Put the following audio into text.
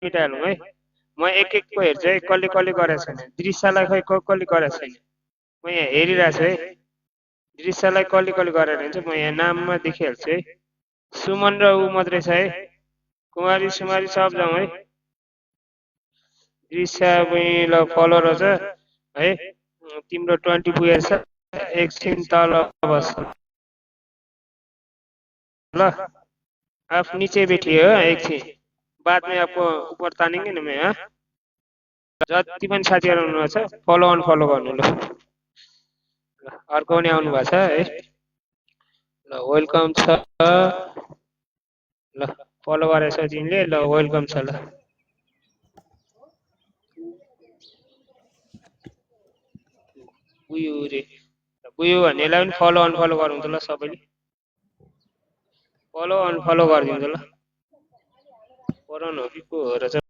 मेटाइहालौँ है। म एक एक को हेर्छु है कसले कसले गरेको छैन। दृश्यलाई खै कसले गरेको छैन। म यहाँ हेरिरहेको छु है। दृश्यलाई कसले कसले गरेर हुन्छ म यहाँ नाममा देखिहाल्छु है। सुमन र ऊ मात्रै छ है। कुमारी सुमारी सब जाउँ है। दृश्य ल फलोवर छ है। तिम्रो 20 पुगेछ। एकछिन तल बस ल। आप नीचे बैठिए हो एकछिन। बाद में आपको ऊपर तानेंगे ना मैं हाँ। जति पनि साथीहरू हुनुहुन्छ फलो अनफलो गर्नु ल। अर्को पनि आउनु भएको छ है। ल वेलकम छ। ल फलो गरेछ तिमीले ल वेलकम छ ल। बुयु रे बुयु भन्नेलाई पनि फलो अनफलो गरौँ त ल सबैले। फलो अनफलो गरिदिउँ त ल। पराउनु हो कि को हो र